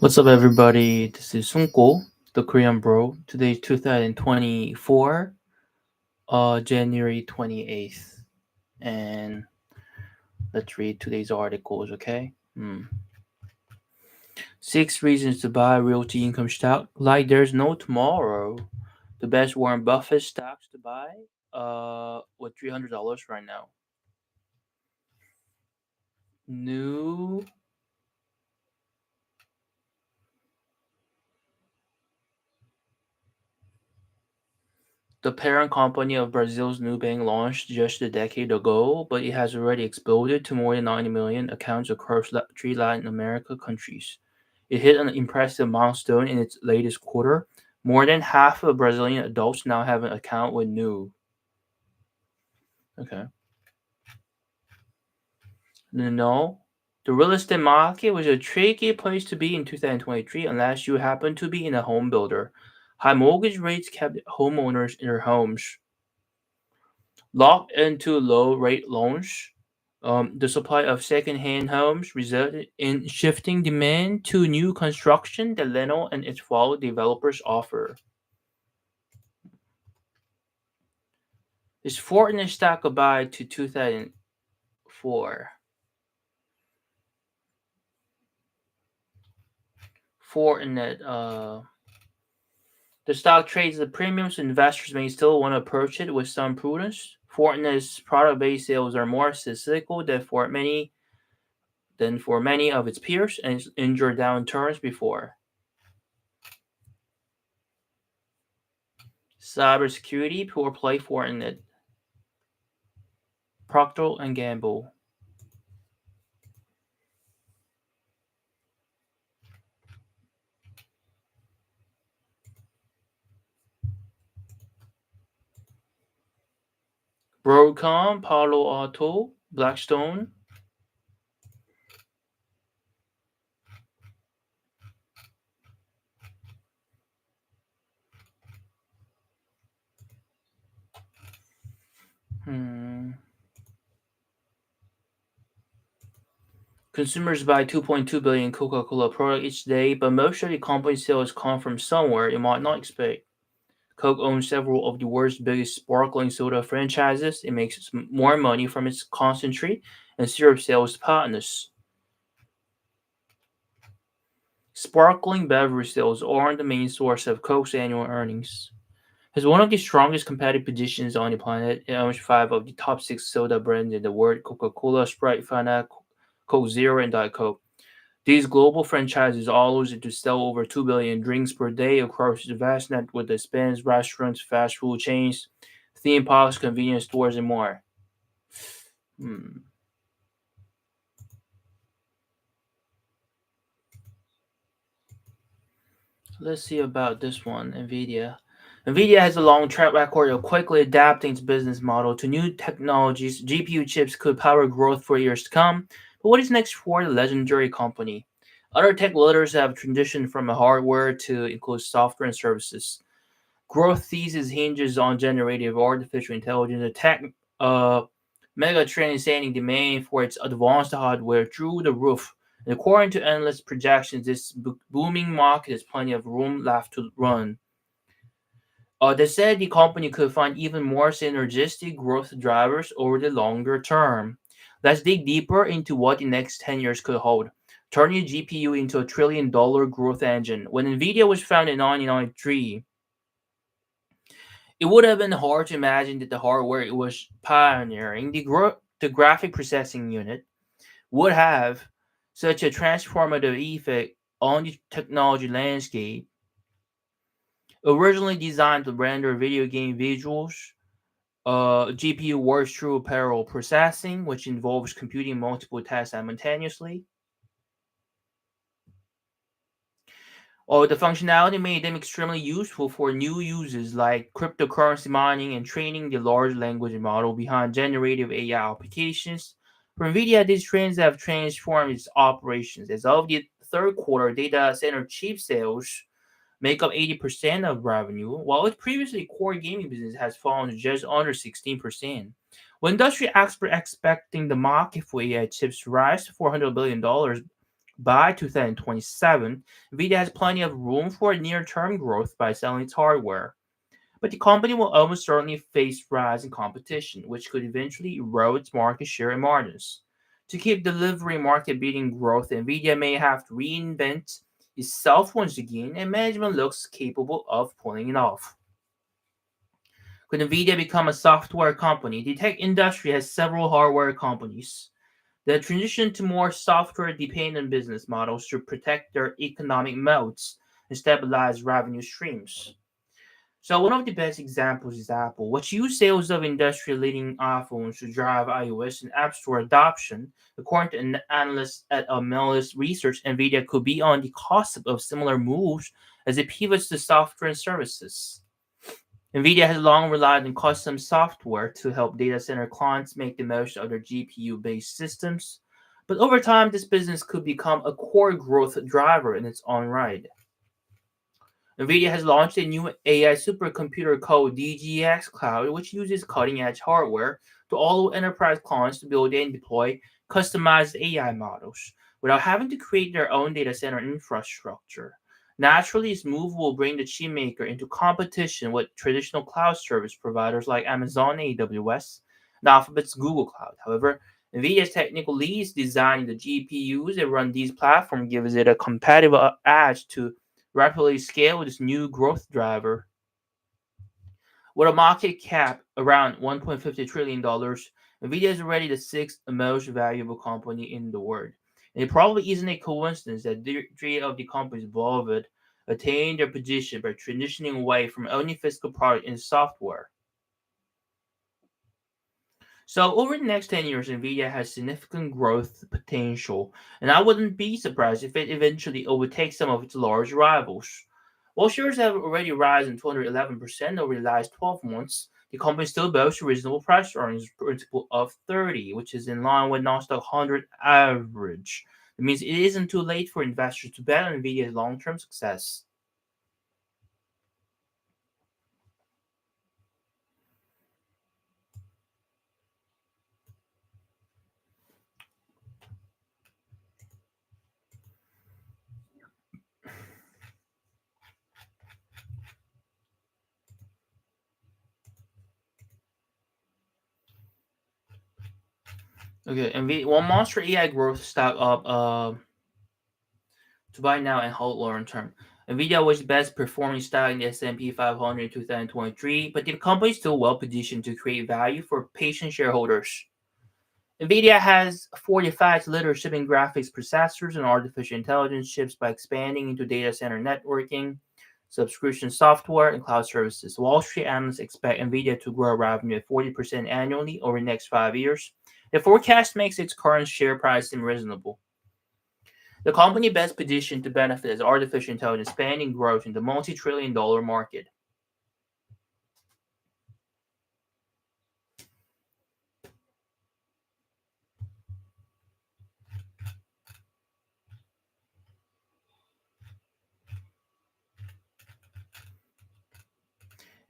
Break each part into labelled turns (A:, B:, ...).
A: What's up, everybody? This is Sunko, the Korean bro. Today is 2024, January 28th. And let's read today's articles, okay? 6 reasons to buy Realty Income stock like there's no tomorrow. The best Warren Buffett stocks to buy with $300 right now. New The parent company of Brazil's Nubank launched just a decade ago, but it has already exploded to more than 90 million accounts across three Latin America countries. It hit an impressive milestone in its latest quarter. More than half of Brazilian adults now have an account with Nu. Okay. No, the real estate market was a tricky place to be in 2023 unless you happen to be in a home builder. High mortgage rates kept homeowners in their homes locked into low rate loans. The supply of second-hand homes resulted in shifting demand to new construction that Leno and its fellow developers offer. Is Fortnite stock goodbye to 2004? Fortnite, the stock trades at premiums, so investors may still want to approach it with some prudence. Fortnite's product-based sales are more cyclical than for many of its peers and it's endured downturns before. Cybersecurity, pure play Fortnite. Procter and Gamble. Broadcom, Palo Alto, Blackstone. Hmm. Consumers buy 2.2 billion Coca-Cola products each day, but most of the company's sales come from somewhere you might not expect. Coke owns several of the world's biggest sparkling soda franchises. It makes more money from its concentrate and syrup sales partners. Sparkling beverage sales aren't the main source of Coke's annual earnings. Has one of the strongest competitive positions on the planet. It owns five of the top six soda brands in the world: Coca-Cola, Sprite, Fanta, Coke Zero, and Diet Coke. These global franchises allow it to sell over 2 billion drinks per day across the vast network that spans restaurants, fast food chains, theme parks, convenience stores, and more. Hmm. Let's see about this one, Nvidia. Nvidia has a long track record of quickly adapting its business model to new technologies. GPU chips could power growth for years to come. But what is next for the legendary company? Other tech leaders have transitioned from hardware to include software and services. Growth thesis hinges on generative artificial intelligence, a tech uh, mega trend sending demand for its advanced hardware through the roof. And according to analyst projections, this booming market has plenty of room left to run. They said the company could find even more synergistic growth drivers over the longer term. Let's dig deeper into what the next 10 years could hold. Turning GPU into a $1 trillion growth engine. When Nvidia was founded in 1993, it would have been hard to imagine that the hardware it was pioneering, the graphic processing unit, would have such a transformative effect on the technology landscape. Originally designed to render video game visuals, GPU works through parallel processing, which involves computing multiple tasks simultaneously. The functionality made them extremely useful for new uses like cryptocurrency mining and training the large language model behind generative AI applications. For NVIDIA, these trends have transformed its operations. As of the third quarter, data center chip sales make up 80% of revenue, while its previously core gaming business has fallen to just under 16%. With industry experts expecting the market for AI chips to rise to $400 billion By 2027, Nvidia has plenty of room for near-term growth by selling its hardware. But the company will almost certainly face rising competition, which could eventually erode its market share and margins. To keep delivering market-beating growth, Nvidia may have to reinvent itself once again, and management looks capable of pulling it off. Could Nvidia become a software company? The tech industry has several hardware companies. The transition to more software-dependent business models should protect their economic moats and stabilize revenue streams. So one of the best examples is Apple, which used sales of industry-leading iPhones to drive iOS and App Store adoption. According to an analyst at Melis Research, Nvidia could be on the cusp of similar moves as it pivots to software and services. Nvidia has long relied on custom software to help data center clients make the most of their GPU-based systems, but over time, this business could become a core growth driver in its own right. NVIDIA has launched a new AI supercomputer called DGX Cloud, which uses cutting edge hardware to allow enterprise clients to build and deploy customized AI models without having to create their own data center infrastructure. Naturally, this move will bring the chipmaker into competition with traditional cloud service providers like Amazon AWS and Alphabet's Google Cloud. However, NVIDIA's technical leads designing the GPUs that run these platforms gives it a competitive edge to rapidly scale this new growth driver. With a market cap around $1.50 trillion, Nvidia is already the sixth most valuable company in the world. And it probably isn't a coincidence that three of the companies involved attained their position by transitioning away from owning physical product into software. So over the next 10 years, Nvidia has significant growth potential, and I wouldn't be surprised if it eventually overtakes some of its large rivals. While shares have already risen 211% over the last 12 months, the company still boasts a reasonable price earnings multiple of 30, which is in line with Nasdaq 100 average. It means it isn't too late for investors to bet on Nvidia's long-term success. Okay, one monster AI growth stock up to buy now and hold long term. Nvidia was the best performing stock in the S&P 500 in 2023, but the company is still well positioned to create value for patient shareholders. Nvidia has fortified its leadership in graphics processors and artificial intelligence chips by expanding into data center networking, subscription software, and cloud services. Wall Street analysts expect Nvidia to grow revenue at 40% annually over the next 5 years. The forecast makes its current share price seem reasonable. The company best positioned to benefit as artificial intelligence expanding growth in the multi-trillion dollar market.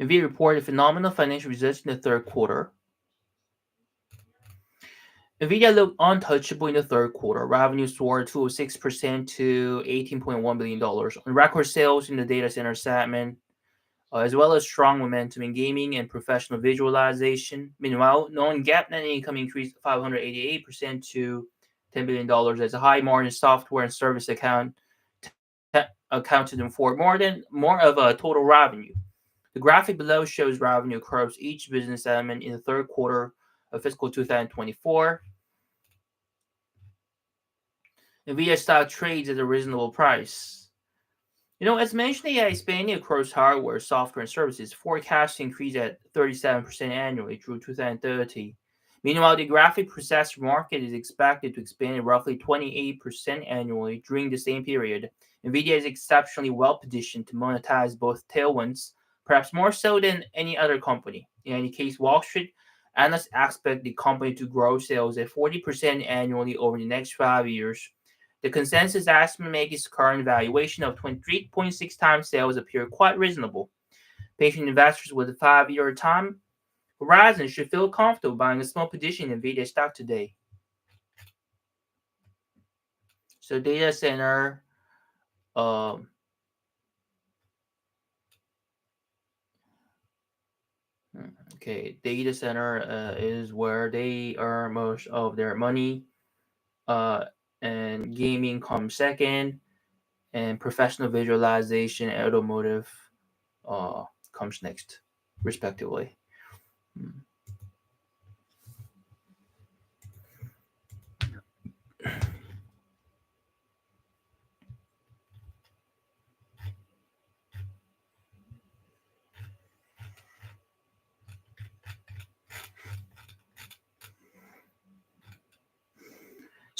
A: NVIDIA reported phenomenal financial results in the third quarter. NVIDIA looked untouchable in the third quarter. Revenue soared 206% to $18.1 billion on record sales in the data center segment, as well as strong momentum in gaming and professional visualization. Meanwhile, non-GAAP net income increased 588% to $10 billion as a high margin software and service accounted for more of a total revenue. The graphic below shows revenue across each business segment in the third quarter of fiscal 2024. Nvidia stock trades at a reasonable price. As mentioned, AI is expanding across hardware, software, and services, forecast to increase at 37% annually through 2030. Meanwhile, the graphic processor market is expected to expand at roughly 28% annually during the same period. Nvidia is exceptionally well positioned to monetize both tailwinds, perhaps more so than any other company. In any case, Wall Street analysts expect the company to grow sales at 40% annually over the next 5 years. The consensus estimate makes its current valuation of 23.6 times sales appear quite reasonable. Patient investors with a 5-year time horizon should feel comfortable buying a small position in NVIDIA stock today. So data center, um, okay, data center is where they earn most of their money. Uh, and gaming comes second, and professional visualization and automotive uh, comes next, respectively. Hmm.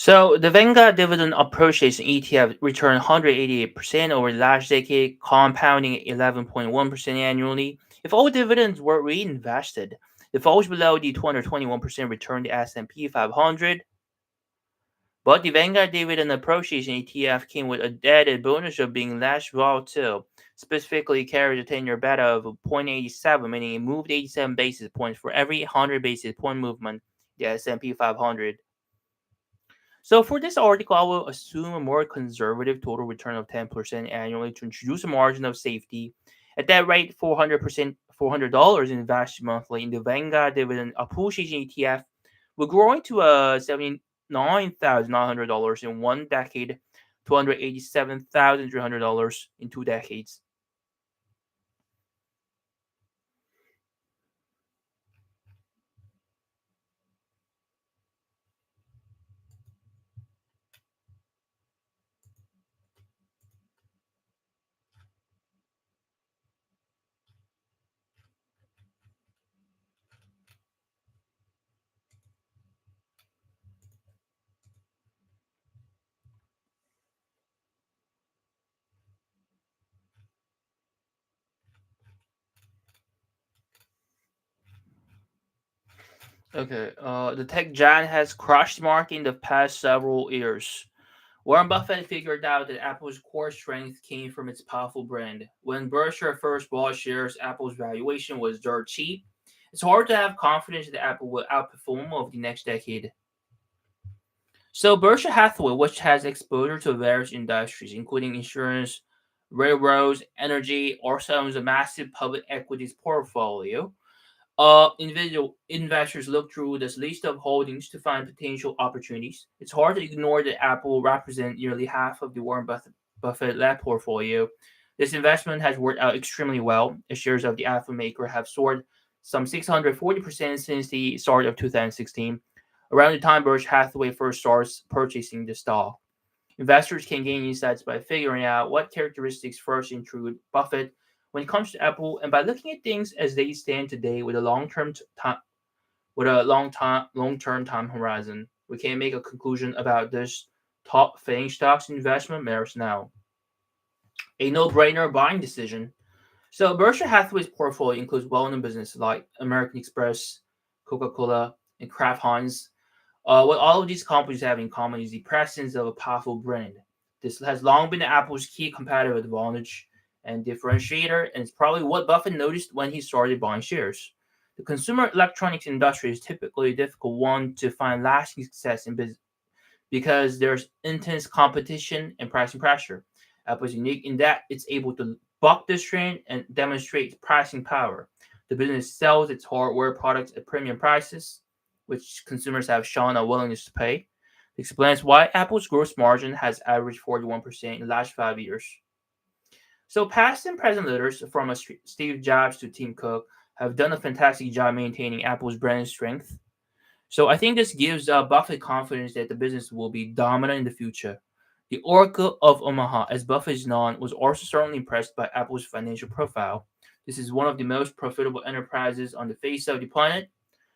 A: So the Vanguard Dividend Appreciation ETF returned 188% over the last decade, compounding 11.1% annually. If all dividends were reinvested, it falls below the 221% return the S&P 500. But the Vanguard Dividend Appreciation ETF came with a added bonus of being less volatile. Specifically, carried a 10-year beta of 0.87, meaning it moved 87 basis points for every 100 basis point movement the S&P 500. So for this article, I will assume a more conservative total return of 10% annually to introduce a margin of safety. At that rate, 400% $400 invested monthly in the Vanguard Dividend Appreciation ETF will grow into $79,900 in 1 decade, $287,300 in 2 decades. Okay, the tech giant has crushed market in the past several years. Warren Buffett figured out that Apple's core strength came from its powerful brand. When Berkshire first bought shares, Apple's valuation was dirt cheap. It's hard to have confidence that Apple will outperform over the next decade. So Berkshire Hathaway, which has exposure to various industries, including insurance, railroads, energy, also owns a massive public equities portfolio. Individual investors look through this list of holdings to find potential opportunities. It's hard to ignore that Apple represents nearly half of the Warren Buffett-led portfolio. This investment has worked out extremely well. The shares of the Apple maker have soared some 640% since the start of 2016, around the time Berkshire Hathaway first starts purchasing the stock. Investors can gain insights by figuring out what characteristics first intrude Buffett when it comes to Apple, and by looking at things as they stand today with a long-term time horizon, we can make a conclusion about this top fitting stocks investment merits now. A no-brainer buying decision. So Berkshire Hathaway's portfolio includes well-known businesses like American Express, Coca-Cola, and Kraft Heinz. What all of these companies have in common is the presence of a powerful brand. This has long been Apple's key competitive advantage and differentiator, and it's probably what Buffett noticed when he started buying shares. The consumer electronics industry is typically a difficult one to find lasting success in business because there's intense competition and pricing pressure. Apple is unique in that it's able to buck this trend and demonstrate pricing power. The business sells its hardware products at premium prices, which consumers have shown a willingness to pay. It explains why Apple's gross margin has averaged 41% in the last 5 years. So, past and present leaders from Steve Jobs to Tim Cook have done a fantastic job maintaining Apple's brand strength. So I think this gives Buffett confidence that the business will be dominant in the future. The Oracle of Omaha, as Buffett is known, was also certainly impressed by Apple's financial profile. This is one of the most profitable enterprises on the face of the planet.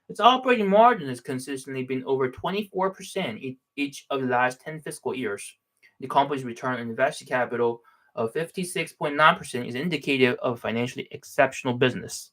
A: Its operating margin has consistently been over 24% in each of the last 10 fiscal years. The company's return on invested capital of 56.9% is indicative of financially exceptional business.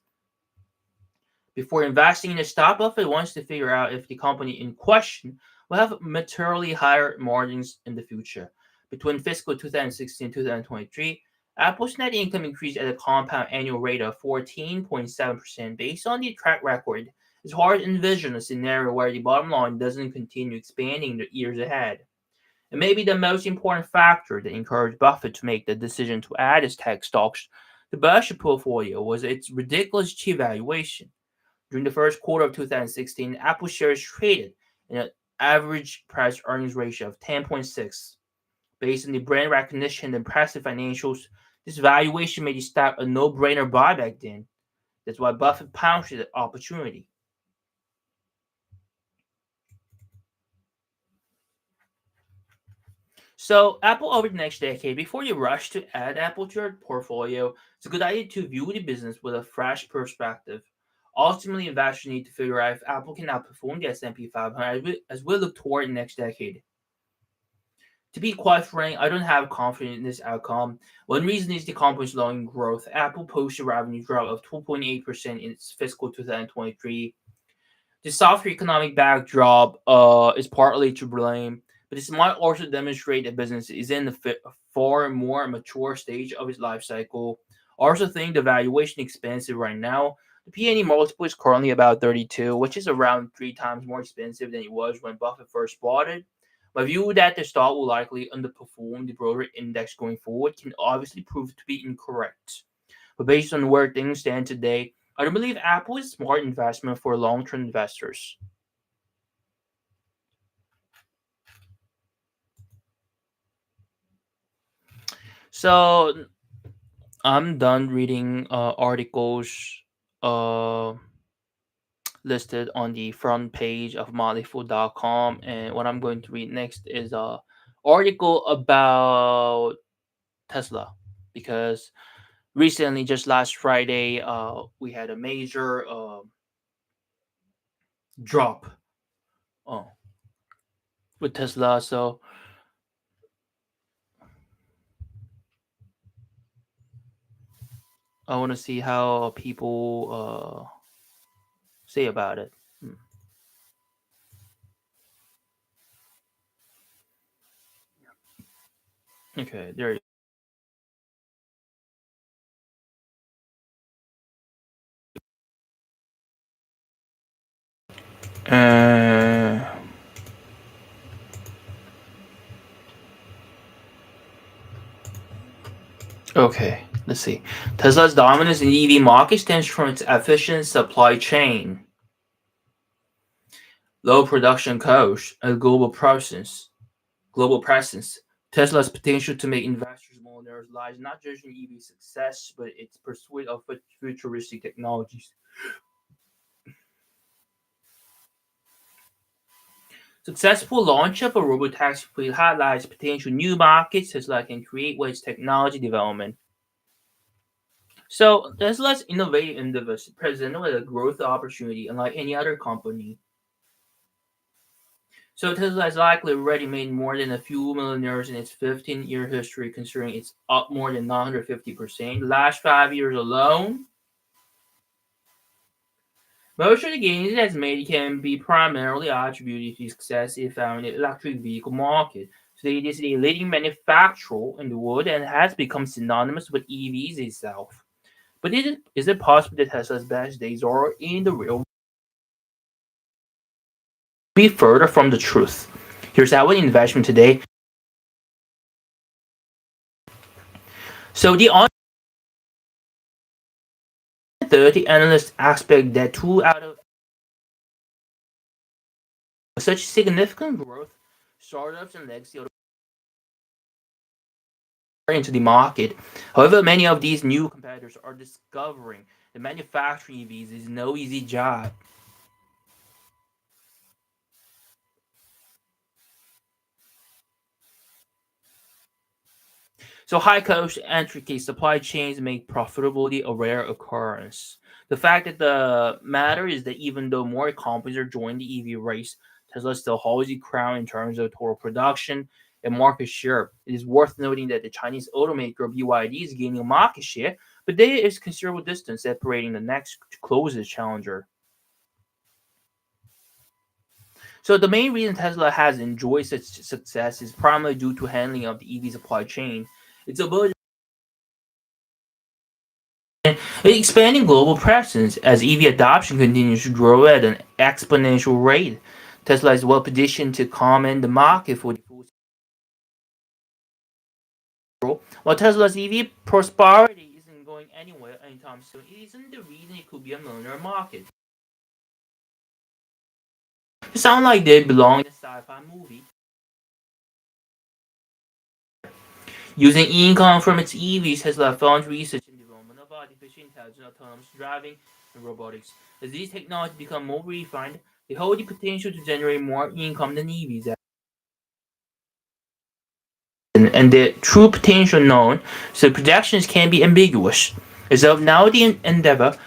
A: Before investing in a stock, Buffett wants to figure out if the company in question will have materially higher margins in the future. Between fiscal 2016 and 2023, Apple's net income increased at a compound annual rate of 14.7%. Based on the track record, it's hard to envision a scenario where the bottom line doesn't continue expanding in the years ahead. It may be the most important factor that encouraged Buffett to make the decision to add his tech stocks to Berkshire portfolio was its ridiculous cheap valuation. During the first quarter of 2016, Apple shares traded in an average price earnings ratio of 10.6. Based on the brand recognition and impressive financials, this valuation made the stock a no-brainer buy back then. That's why Buffett pounced at the opportunity. So, Apple over the next decade, before you rush to add Apple to your portfolio, it's a good idea to view the business with a fresh perspective. Ultimately, investors need to figure out if Apple can outperform the S&P 500 as we look toward the next decade. To be quite frank, I don't have confidence in this outcome. One reason is the company's slowing growth. Apple posted revenue drop of 2.8% in its fiscal 2023. The softer economic backdrop is partly to blame, but this might also demonstrate that business is in a far more mature stage of its life cycle. I also think the valuation is expensive right now. The P/E multiple is currently about 32, which is around 3 times more expensive than it was when Buffett first bought it. My view that the stock will likely underperform the broader index going forward can obviously prove to be incorrect. But based on where things stand today, I don't believe Apple is a smart investment for long-term investors. So I'm done reading articles uh, listed on the front page of motleyfool.com, and what I'm going to read next is a article about Tesla because recently, just last Friday, we had a major drop uh, with Tesla. So I want to see how people say about it. Hmm. Okay, there. Uh, okay, let's see. Tesla's dominance in the EV market stems from its efficient supply chain, low production costs, and global presence. Tesla's potential to make investors millionaires lies not just in EV success, but its pursuit of futuristic technologies. Successful launch of a robotaxi fleet highlights potential new markets Tesla can create with its technology development. So Tesla's innovative endeavors present with a growth opportunity unlike any other company. So Tesla has likely already made more than a few millionaires in its 15-year history, considering it's up more than 950%. Last 5 years alone, most of the gains it has made can be primarily attributed to success it found in the electric vehicle market. Today, it is a leading manufacturer in the world and has become synonymous with EVs itself. But is it possible that Tesla's best days are in the real be further from the truth? Here's our investment today. So the on 30 analysts expect that two out of such significant growth, startups and legacy into the market. However, many of these new competitors are discovering that manufacturing EVs is no easy job. So high cost intricate supply chains make profitability a rare occurrence. The fact that the matter is that even though more companies are joining the EV race, Tesla still holds the crown in terms of total production and market share. It is worth noting that the Chinese automaker BYD is gaining market share, but there is considerable distance separating the next closest challenger. So the main reason Tesla has enjoyed such success is primarily due to handling of the EV supply chain. Its ability expanding global presence as EV adoption continues to grow at an exponential rate. Tesla is well positioned to command the market for the While Tesla's EV prosperity isn't going anywhere anytime soon, it isn't the reason it could be a millionaire market. It sounds like they belong in a sci-fi movie. Using income from its EVs, Tesla funds research and development of artificial intelligence, autonomous driving, and robotics. As these technologies become more refined, they hold the potential to generate more income than EVs. And their true potential known, so projections can be ambiguous. As of now, the endeavor